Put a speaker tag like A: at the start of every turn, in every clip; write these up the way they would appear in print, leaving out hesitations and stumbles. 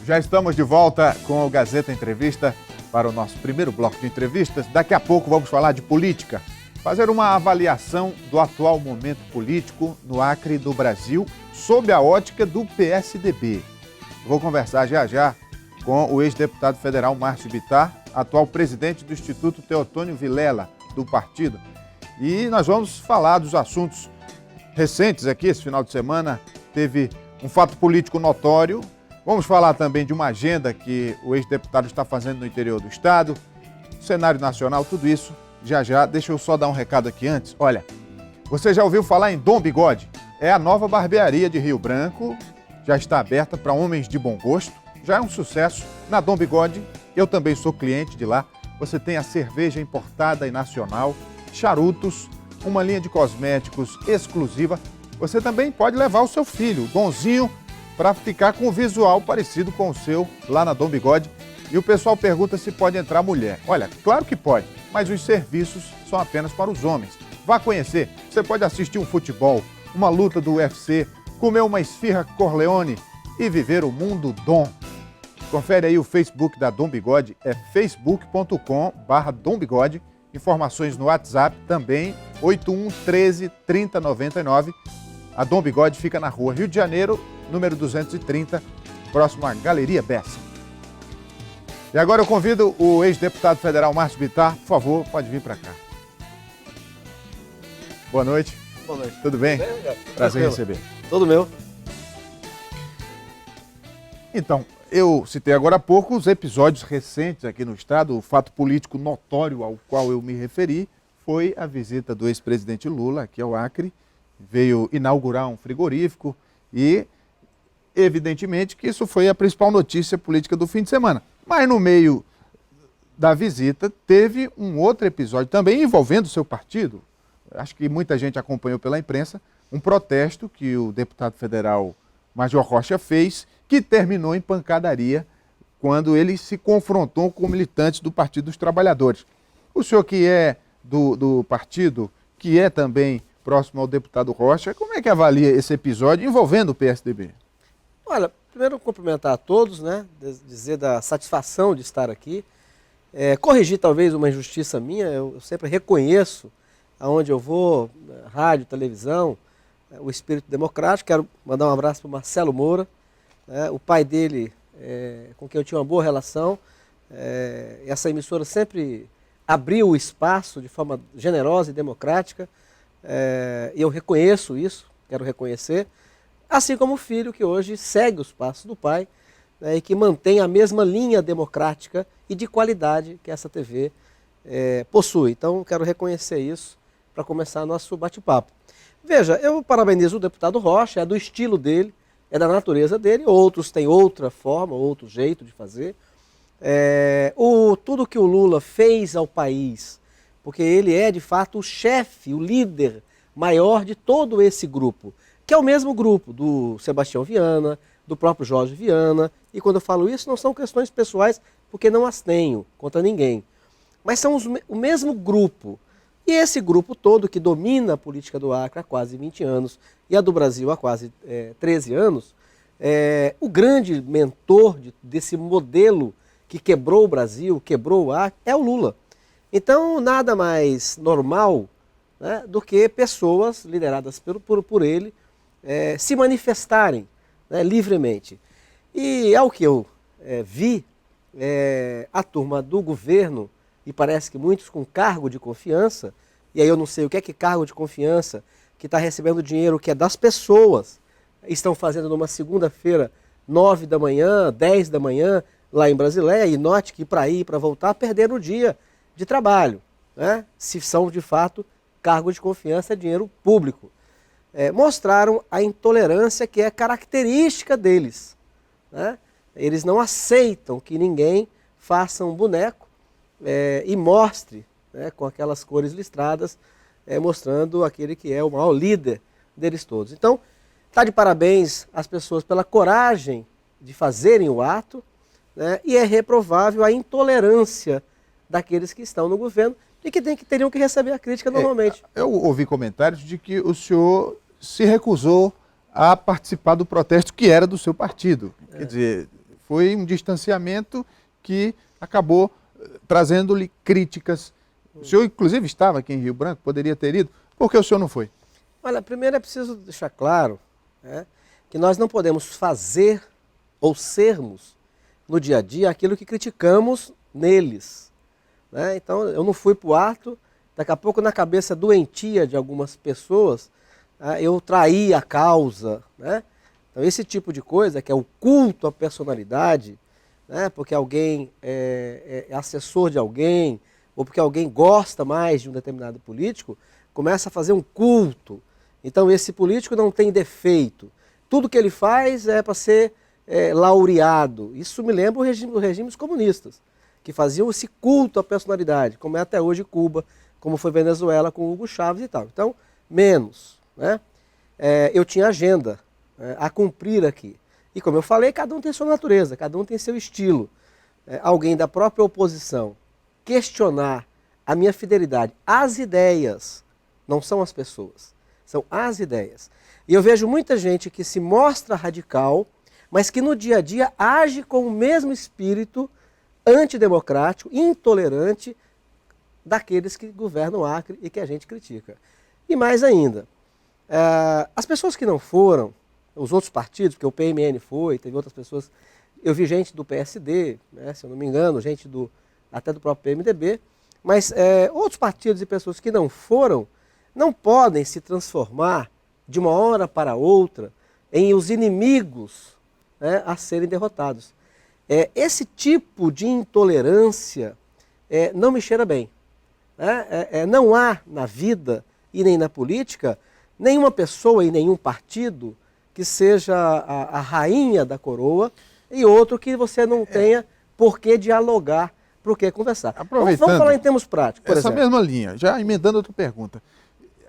A: Já estamos de volta com o Gazeta Entrevista para o nosso primeiro bloco de entrevistas. Daqui a pouco vamos falar de política, fazer uma avaliação do atual momento político no Acre do Brasil sob a ótica do PSDB. Vou conversar já com o ex-deputado federal Márcio Bittar, atual presidente do Instituto Teotônio Vilela, do partido. E nós vamos falar dos assuntos recentes aqui. Esse final de semana teve um fato político notório. Vamos falar também de uma agenda que o ex-deputado está fazendo no interior do estado, cenário nacional, tudo isso já. Deixa eu só dar um recado aqui antes. Olha, você já ouviu falar em Dom Bigode? É a nova barbearia de Rio Branco, já está aberta para homens de bom gosto, já é um sucesso. Na Dom Bigode, eu também sou cliente de lá. Você tem a cerveja importada e nacional, charutos, uma linha de cosméticos exclusiva. Você também pode levar o seu filho, o Donzinho, para ficar com um visual parecido com o seu lá na Dom Bigode. E o pessoal pergunta se pode entrar mulher. Olha, claro que pode, mas os serviços são apenas para os homens. Vá conhecer. Você pode assistir um futebol, uma luta do UFC, comer uma esfirra Corleone e viver o mundo Dom. Confere aí o Facebook da Dom Bigode, é facebook.com/Dom Bigode. Informações no WhatsApp também, 8113-3099. A Dom Bigode fica na rua Rio de Janeiro, número 230, próximo à Galeria Bessa. E agora eu convido o ex-deputado federal Márcio Bittar. Por favor, pode vir para cá. Boa noite.
B: Boa noite.
A: Tudo bem? Prazer em receber.
B: Tudo meu.
A: Então, eu citei agora há pouco os episódios recentes aqui no estado. O fato político notório ao qual eu me referi foi a visita do ex-presidente Lula aqui ao Acre. Veio inaugurar um frigorífico e, evidentemente, que isso foi a principal notícia política do fim de semana. Mas no meio da visita teve um outro episódio também envolvendo o seu partido. Acho que muita gente acompanhou pela imprensa um protesto que o deputado federal Major Rocha fez, que terminou em pancadaria quando ele se confrontou com militantes do Partido dos Trabalhadores. O senhor que é do partido, que é também próximo ao deputado Rocha, como é que avalia esse episódio envolvendo o PSDB?
B: Olha, primeiro cumprimentar a todos, né? Dizer da satisfação de estar aqui. Corrigir talvez uma injustiça minha, eu sempre reconheço aonde eu vou, rádio, televisão, o espírito democrático. Quero mandar um abraço para o Marcelo Moura, o pai dele, com quem eu tinha uma boa relação. Essa emissora sempre abriu o espaço de forma generosa e democrática. E eu reconheço isso, quero reconhecer, assim como o filho que hoje segue os passos do pai, né, e que mantém a mesma linha democrática e de qualidade que essa TV possui. Então, quero reconhecer isso para começar nosso bate-papo. Veja, eu parabenizo o deputado Rocha, é do estilo dele, é da natureza dele, outros têm outra forma, outro jeito de fazer. Tudo que o Lula fez ao país, porque ele é, de fato, o chefe, o líder maior de todo esse grupo, que é o mesmo grupo do Sebastião Viana, do próprio Jorge Viana, e quando eu falo isso não são questões pessoais, porque não as tenho contra ninguém, mas são o mesmo grupo. E esse grupo todo que domina a política do Acre há quase 20 anos e a do Brasil há quase 13 anos, o grande mentor desse modelo que quebrou o Brasil, quebrou o Acre, é o Lula. Então, nada mais normal, né, do que pessoas lideradas por ele se manifestarem, né, livremente. E ao que eu vi, a turma do governo, e parece que muitos com cargo de confiança, e aí eu não sei o que é cargo de confiança, que está recebendo dinheiro que é das pessoas, estão fazendo numa segunda-feira, 9 da manhã, 10 da manhã, lá em Brasileia, e note que para ir e para voltar, perderam o dia de trabalho, né? Se são de fato cargo de confiança, é dinheiro público. Mostraram a intolerância que é característica deles, né? Eles não aceitam que ninguém faça um boneco e mostre, né, com aquelas cores listradas, mostrando aquele que é o maior líder deles todos. Então, está de parabéns às pessoas pela coragem de fazerem o ato, né, e é reprovável a intolerância daqueles que estão no governo e que teriam que receber a crítica normalmente.
A: Eu ouvi comentários de que o senhor se recusou a participar do protesto que era do seu partido. Quer dizer, Foi um distanciamento que acabou trazendo-lhe críticas. O senhor, inclusive, estava aqui em Rio Branco, poderia ter ido. Por que o senhor não foi?
B: Olha, primeiro é preciso deixar claro, né, que nós não podemos fazer ou sermos no dia a dia aquilo que criticamos neles, né? Então, eu não fui para o ato, daqui a pouco na cabeça doentia de algumas pessoas, eu traí a causa, né? Então, esse tipo de coisa, que é o culto à personalidade, né, porque alguém é assessor de alguém, ou porque alguém gosta mais de um determinado político, começa a fazer um culto. Então, esse político não tem defeito. Tudo que ele faz é para ser laureado. Isso me lembra os regimes comunistas, que faziam esse culto à personalidade, como é até hoje Cuba, como foi Venezuela com Hugo Chávez e tal. Então, menos, né? Eu tinha agenda a cumprir aqui. E como eu falei, cada um tem sua natureza, cada um tem seu estilo. Alguém da própria oposição questionar a minha fidelidade às ideias, não são as pessoas, são as ideias. E eu vejo muita gente que se mostra radical, mas que no dia a dia age com o mesmo espírito antidemocrático, intolerante daqueles que governam o Acre e que a gente critica. E mais ainda, as pessoas que não foram, os outros partidos, porque o PMN foi, teve outras pessoas, eu vi gente do PSD, né, se eu não me engano, gente até do próprio PMDB, mas outros partidos e pessoas que não foram, não podem se transformar de uma hora para outra em os inimigos, né, a serem derrotados. Esse tipo de intolerância não me cheira bem. Não há na vida e nem na política nenhuma pessoa e nenhum partido que seja a rainha da coroa e outro que você não tenha por que dialogar, por que conversar. Vamos falar em termos práticos, por exemplo.
A: Essa mesma linha, já emendando outra pergunta.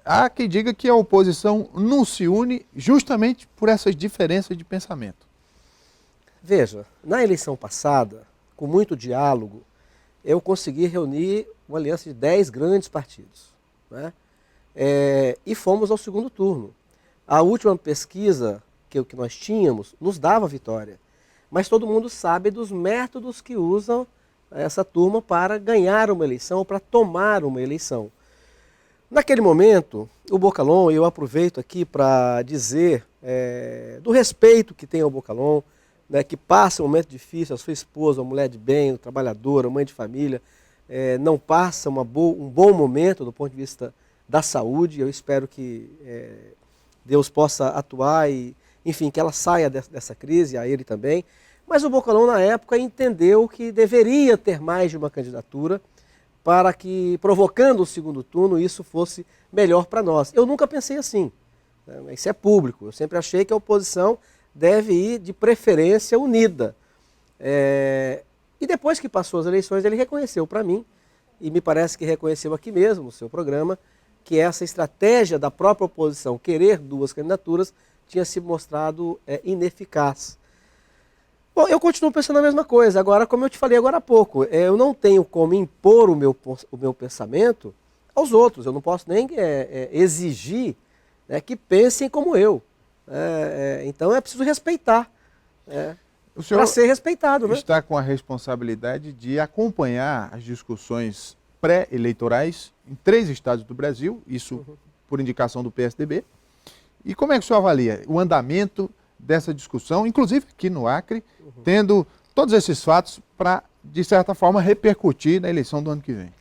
A: Há quem diga que a oposição não se une justamente por essas diferenças de pensamento.
B: Veja, na eleição passada, com muito diálogo, eu consegui reunir uma aliança de 10 grandes partidos, né? E fomos ao segundo turno. A última pesquisa que nós tínhamos nos dava vitória, mas todo mundo sabe dos métodos que usam essa turma para ganhar uma eleição ou para tomar uma eleição. Naquele momento, o Bocalhon, eu aproveito aqui para dizer do respeito que tem ao Bocalhon, né, que passa um momento difícil, a sua esposa, uma mulher de bem, trabalhadora, mãe de família, não passa um bom momento do ponto de vista da saúde. Eu espero que Deus possa atuar e, enfim, que ela saia dessa crise, a ele também. Mas o Bocalhon, na época, entendeu que deveria ter mais de uma candidatura para que, provocando o segundo turno, isso fosse melhor para nós. Eu nunca pensei assim, né? Isso é público. Eu sempre achei que a oposição deve ir, de preferência, unida. E depois que passou as eleições, ele reconheceu para mim, e me parece que reconheceu aqui mesmo, no seu programa, que essa estratégia da própria oposição, querer duas candidaturas, tinha se mostrado ineficaz. Bom, eu continuo pensando a mesma coisa. Agora, como eu te falei agora há pouco, eu não tenho como impor o meu pensamento aos outros. Eu não posso nem exigir, né, que pensem como eu. Então é preciso respeitar, para ser respeitado, né?
A: Está com a responsabilidade de acompanhar as discussões pré-eleitorais em 3 estados do Brasil, isso por indicação do PSDB. E como é que o senhor avalia o andamento dessa discussão, inclusive aqui no Acre, tendo todos esses fatos para, de certa forma, repercutir na eleição do ano que vem?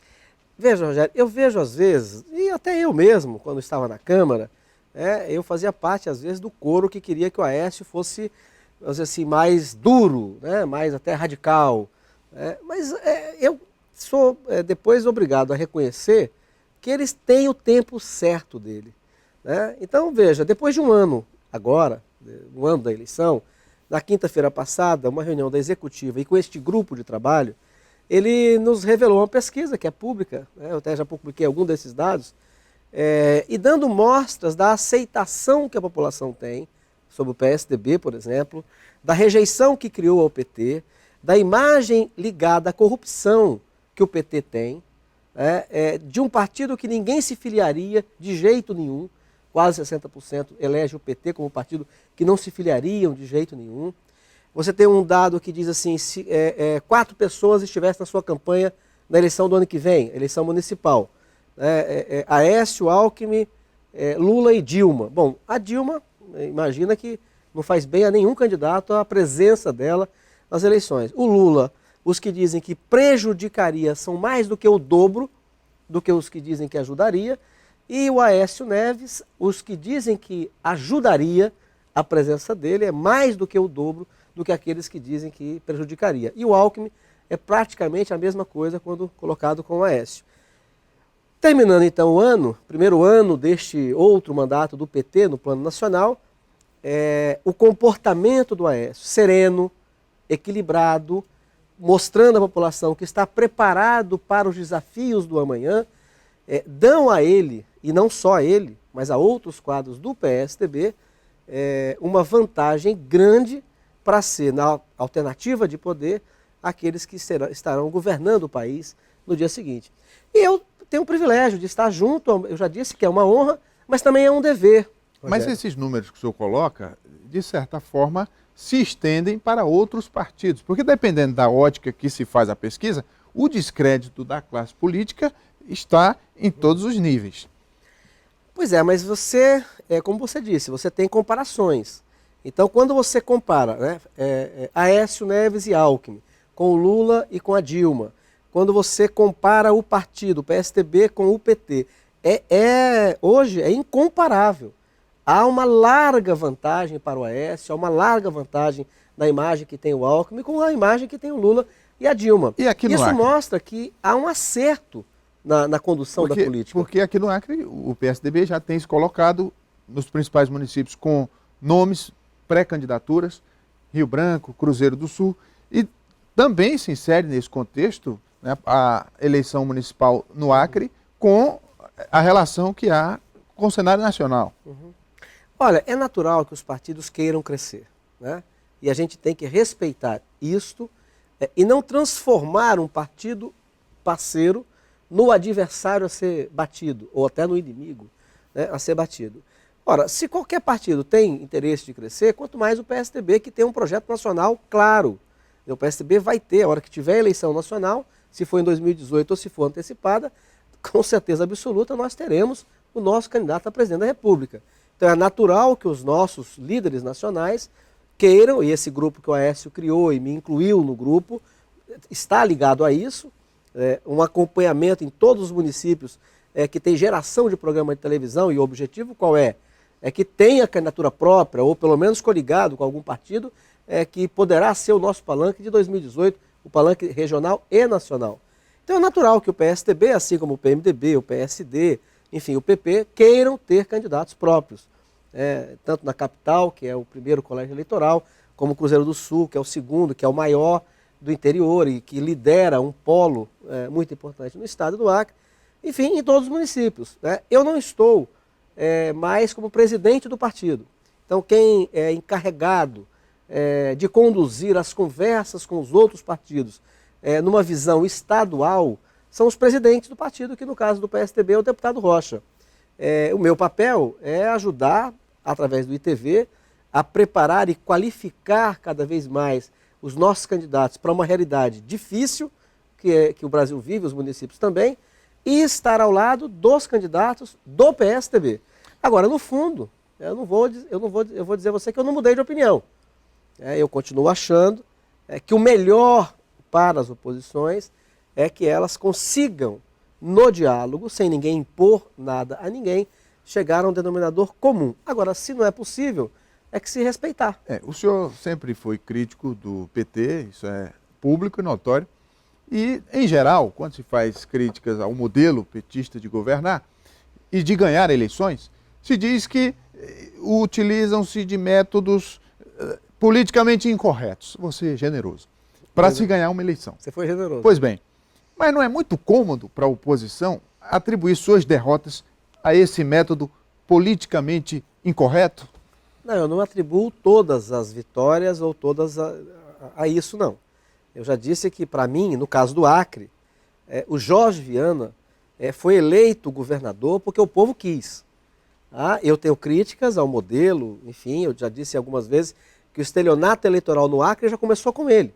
B: Veja, Rogério, eu vejo às vezes, e até eu mesmo, quando estava na Câmara, eu fazia parte, às vezes, do coro que queria que o Aécio fosse, vamos dizer assim, mais duro, né, mais até radical. Mas eu sou depois obrigado a reconhecer que eles têm o tempo certo dele, né? Então, veja, depois de um ano agora, um ano da eleição, na quinta-feira passada, uma reunião da executiva e com este grupo de trabalho, ele nos revelou uma pesquisa que é pública, né? Eu até já publiquei algum desses dados, e dando mostras da aceitação que a população tem sobre o PSDB, por exemplo, da rejeição que criou ao PT, da imagem ligada à corrupção que o PT tem, de um partido que ninguém se filiaria de jeito nenhum, quase 60% elege o PT como partido que não se filiariam de jeito nenhum. Você tem um dado que diz assim, se 4 pessoas estivessem na sua campanha na eleição do ano que vem, eleição municipal. Aécio, Alckmin, Lula e Dilma. Bom, a Dilma, imagina que não faz bem a nenhum candidato a presença dela nas eleições. O Lula, os que dizem que prejudicaria são mais do que o dobro do que os que dizem que ajudaria. E o Aécio Neves, os que dizem que ajudaria a presença dele é mais do que o dobro do que aqueles que dizem que prejudicaria. E o Alckmin é praticamente a mesma coisa quando colocado com o Aécio. Terminando então o ano, primeiro ano deste outro mandato do PT no plano nacional, o comportamento do Aécio, sereno, equilibrado, mostrando à população que está preparado para os desafios do amanhã, dão a ele, e não só a ele, mas a outros quadros do PSDB, uma vantagem grande para ser, na alternativa de poder, aqueles que estarão governando o país no dia seguinte. E eu tenho o privilégio de estar junto, eu já disse que é uma honra, mas também é um dever.
A: Mas esses números que o senhor coloca, de certa forma, se estendem para outros partidos, porque dependendo da ótica que se faz a pesquisa, o descrédito da classe política está em todos os níveis.
B: Pois é, mas você, como você disse, você tem comparações. Então, quando você compara, né, Aécio Neves e Alckmin, com o Lula e com a Dilma, quando você compara o partido, o PSDB, com o PT, hoje é incomparável. Há uma larga vantagem para o Aécio, há uma larga vantagem na imagem que tem o Alckmin com a imagem que tem o Lula e a Dilma.
A: E aqui no
B: Isso
A: Acre?
B: mostra que há um acerto na condução da política.
A: Porque aqui no Acre o PSDB já tem se colocado nos principais municípios com nomes, pré-candidaturas, Rio Branco, Cruzeiro do Sul, e também se insere nesse contexto, né, a eleição municipal no Acre com a relação que há com o cenário nacional.
B: Uhum. Olha, é natural que os partidos queiram crescer, né? E a gente tem que respeitar isto e não transformar um partido parceiro no adversário a ser batido, ou até no inimigo, né, a ser batido. Ora, se qualquer partido tem interesse de crescer, quanto mais o PSDB, que tem um projeto nacional claro. O PSDB vai ter, a hora que tiver eleição nacional, se for em 2018 ou se for antecipada, com certeza absoluta nós teremos o nosso candidato a presidente da República. Então é natural que os nossos líderes nacionais queiram, e esse grupo que o Aécio criou e me incluiu no grupo, está ligado a isso, um acompanhamento em todos os municípios que tem geração de programa de televisão, e o objetivo qual é? É que tenha candidatura própria, ou pelo menos coligado com algum partido, que poderá ser o nosso palanque de 2018, o palanque regional e nacional. Então é natural que o PSDB, assim como o PMDB, o PSD, enfim, o PP, queiram ter candidatos próprios. Tanto na capital, que é o primeiro colégio eleitoral, como o Cruzeiro do Sul, que é o segundo, que é o maior do interior e que lidera um polo muito importante no estado do Acre, enfim, em todos os municípios. Eu não estou mais como presidente do partido. Então, quem é encarregado de conduzir as conversas com os outros partidos numa visão estadual são os presidentes do partido, que no caso do PSDB é o deputado Rocha. O meu papel é ajudar, através do ITV, a preparar e qualificar cada vez mais os nossos candidatos para uma realidade difícil, que o Brasil vive, os municípios também, e estar ao lado dos candidatos do PSDB. Agora, no fundo, eu vou dizer a você que eu não mudei de opinião. Eu continuo achando que o melhor para as oposições é que elas consigam, no diálogo, sem ninguém impor nada a ninguém, chegar a um denominador comum. Agora, se não é possível, é que se respeitar.
A: O senhor sempre foi crítico do PT, isso é público e notório, e, em geral, quando se faz críticas ao modelo petista de governar e de ganhar eleições, se diz que utilizam-se de métodos politicamente incorretos, vou ser generoso, para se ganhar uma eleição.
B: Você foi generoso.
A: Pois bem, mas não é muito cômodo para a oposição atribuir suas derrotas a esse método politicamente incorreto?
B: Não, eu não atribuo todas as vitórias ou todas a isso, não. Eu já disse que, para mim, no caso do Acre, o Jorge Viana foi eleito governador porque o povo quis. Eu tenho críticas ao modelo, enfim, eu já disse algumas vezes que o estelionato eleitoral no Acre já começou com ele,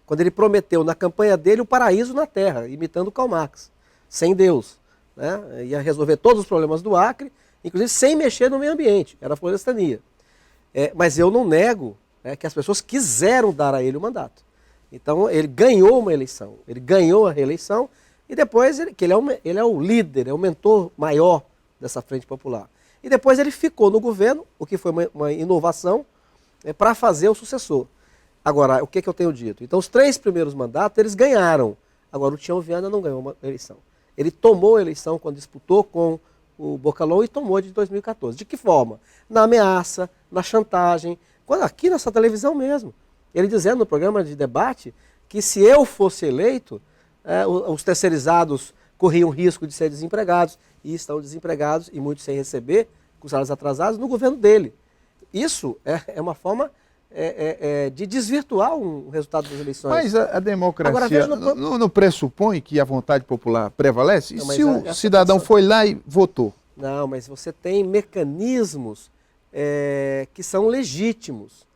B: quando ele prometeu na campanha dele o paraíso na terra, imitando Karl Marx, sem Deus, né? Ia resolver todos os problemas do Acre, inclusive sem mexer no meio ambiente, era a florestania. Mas eu não nego, né, que as pessoas quiseram dar a ele o mandato. Então ele ganhou uma eleição, ele ganhou a reeleição e depois ele é o líder, é o mentor maior dessa Frente Popular. E depois ele ficou no governo, o que foi uma inovação, para fazer o sucessor. Agora, o que eu tenho dito? Então os 3 primeiros mandatos eles ganharam. Agora o Tião Viana não ganhou uma eleição. Ele tomou a eleição quando disputou com o Bocalhau e tomou de 2014. De que forma? Na ameaça, na chantagem, aqui nessa televisão mesmo. Ele dizendo no programa de debate que se eu fosse eleito, os terceirizados corriam risco de ser desempregados, e estão desempregados, e muitos sem receber, com salários atrasados, no governo dele. Isso é uma forma de desvirtuar um resultado das eleições.
A: Mas a democracia não pressupõe que a vontade popular prevalece?
B: Não,
A: e se o cidadão foi lá e votou?
B: Não, mas você tem mecanismos que são legítimos.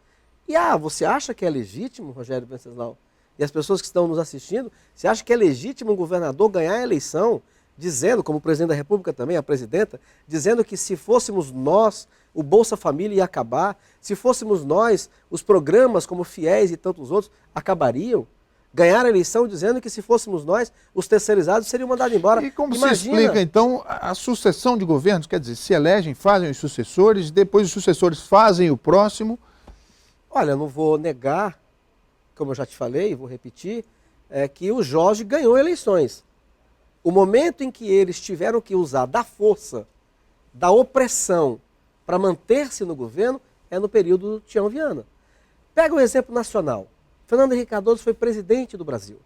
B: E você acha que é legítimo, Rogério Venceslau, e as pessoas que estão nos assistindo, você acha que é legítimo um governador ganhar a eleição dizendo, como o presidente da República também, a presidenta, dizendo que se fôssemos nós, o Bolsa Família ia acabar, se fôssemos nós, os programas como Fiéis e tantos outros acabariam? Ganhar a eleição dizendo que se fôssemos nós, os terceirizados seriam mandados embora.
A: E como se explica, então, a sucessão de governos? Quer dizer, se elegem, fazem os sucessores, depois os sucessores fazem o próximo?
B: Olha, eu não vou negar, como eu já te falei, vou repetir, que o Jorge ganhou eleições. O momento em que eles tiveram que usar da força, da opressão, para manter-se no governo, é no período do Tião Viana. Pega um exemplo nacional. Fernando Henrique Cardoso foi presidente do Brasil.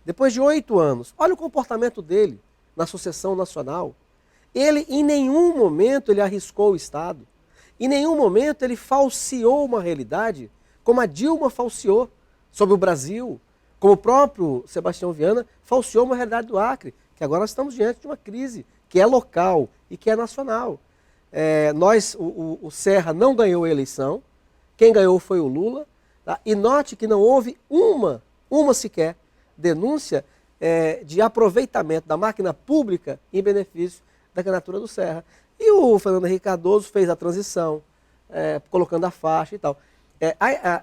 B: Depois de 8 anos, olha o comportamento dele na sucessão nacional. Ele, em nenhum momento, ele arriscou o Estado. Em nenhum momento ele falseou uma realidade, como a Dilma falseou sobre o Brasil, como o próprio Sebastião Viana falseou uma realidade do Acre, que agora nós estamos diante de uma crise que é local e que é nacional. O Serra não ganhou a eleição, quem ganhou foi o Lula, tá? E note que não houve uma sequer denúncia de aproveitamento da máquina pública em benefício da candidatura do Serra. E o Fernando Henrique Cardoso fez a transição, colocando a faixa e tal.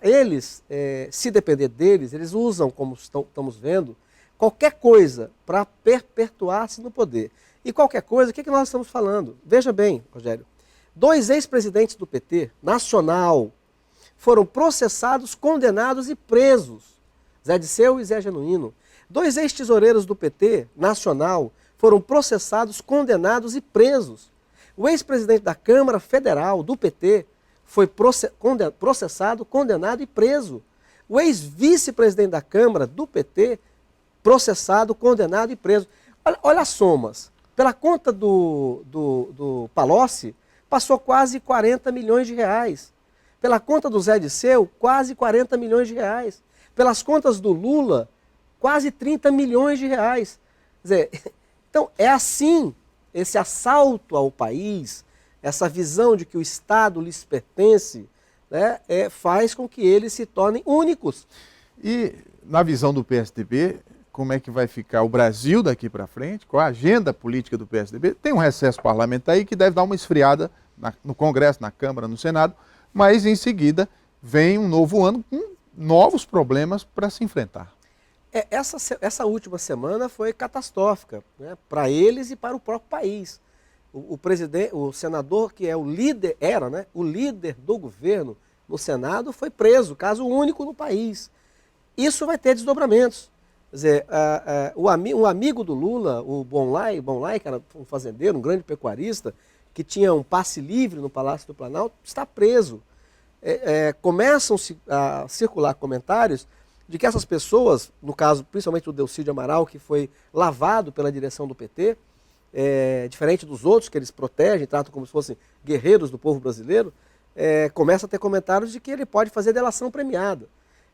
B: Eles, se depender deles, eles usam, como estamos vendo, qualquer coisa para perpetuar-se no poder. E qualquer coisa, o que nós estamos falando? Veja bem, Rogério, 2 ex-presidentes do PT, nacional, foram processados, condenados e presos. Zé Disseu e Zé Genuíno. 2 ex-tesoureiros do PT, nacional, foram processados, condenados e presos. O ex-presidente da Câmara Federal do PT foi processado, condenado e preso. O ex-vice-presidente da Câmara do PT, processado, condenado e preso. Olha as somas. Pela conta do Palocci, passou quase 40 milhões de reais. Pela conta do Zé Disseu, quase 40 milhões de reais. Pelas contas do Lula, quase 30 milhões de reais. Quer dizer, então é assim, esse assalto ao país, essa visão de que o Estado lhes pertence, né, faz com que eles se tornem únicos.
A: E na visão do PSDB, como é que vai ficar o Brasil daqui para frente? Qual a agenda política do PSDB? Tem um recesso parlamentar aí que deve dar uma esfriada no Congresso, na Câmara, no Senado, mas em seguida vem um novo ano com novos problemas para se enfrentar.
B: Essa última semana foi catastrófica, né, para eles e para o próprio país. O senador que é o líder, o líder do governo no Senado, foi preso, caso único no país. Isso vai ter desdobramentos. Quer dizer, um amigo do Lula, o Bonlai, que era um fazendeiro, um grande pecuarista, que tinha um passe livre no Palácio do Planalto, está preso. Começam a circular comentários de que essas pessoas, no caso principalmente o Delcídio Amaral, que foi lavado pela direção do PT, diferente dos outros que eles protegem, tratam como se fossem guerreiros do povo brasileiro, começa a ter comentários de que ele pode fazer delação premiada.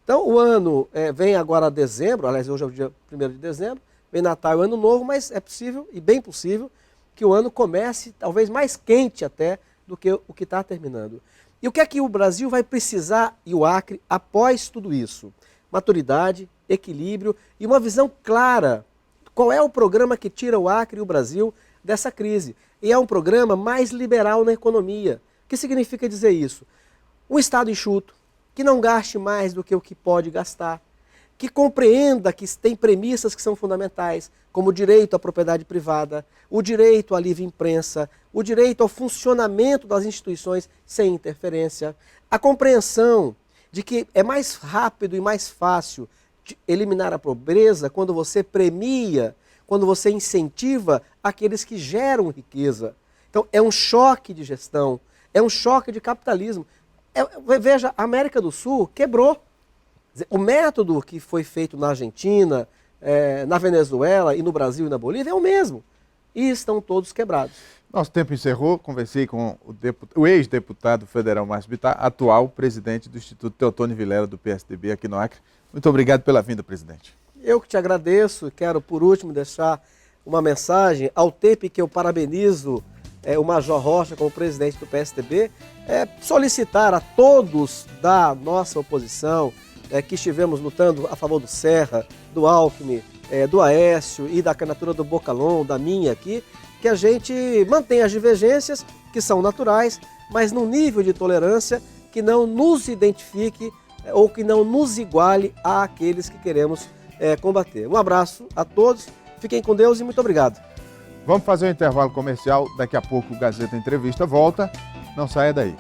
B: Então o ano vem agora dezembro, aliás hoje é o dia 1º de dezembro, vem Natal e Ano Novo, mas é possível, e bem possível, que o ano comece talvez mais quente até do que o que está terminando. E o que é que o Brasil vai precisar, e o Acre, após tudo isso? Maturidade, equilíbrio e uma visão clara. Qual é o programa que tira o Acre e o Brasil dessa crise? E é um programa mais liberal na economia. O que significa dizer isso? Um Estado enxuto, que não gaste mais do que o que pode gastar, que compreenda que tem premissas que são fundamentais, como o direito à propriedade privada, o direito à livre imprensa, o direito ao funcionamento das instituições sem interferência, a compreensão de que é mais rápido e mais fácil eliminar a pobreza quando você premia, quando você incentiva aqueles que geram riqueza. Então, é um choque de gestão, é um choque de capitalismo. Veja, a América do Sul quebrou. O método que foi feito na Argentina, na Venezuela e no Brasil e na Bolívia é o mesmo. E estão todos quebrados.
A: Nosso tempo encerrou. Conversei com o ex-deputado federal Márcio Bittar, atual presidente do Instituto Teotônio Vilela, do PSDB, aqui no Acre. Muito obrigado pela vinda, presidente.
B: Eu que te agradeço. Quero, por último, deixar uma mensagem ao tempo que eu parabenizo o Major Rocha como presidente do PSDB, solicitar a todos da nossa oposição que estivemos lutando a favor do Serra, do Alckmin, do Aécio e da candidatura do Bocalon, da minha aqui, que a gente mantenha as divergências, que são naturais, mas num nível de tolerância que não nos identifique ou que não nos iguale àqueles que queremos combater. Um abraço a todos, fiquem com Deus e muito obrigado.
A: Vamos fazer um intervalo comercial, daqui a pouco o Gazeta Entrevista volta, não saia daí.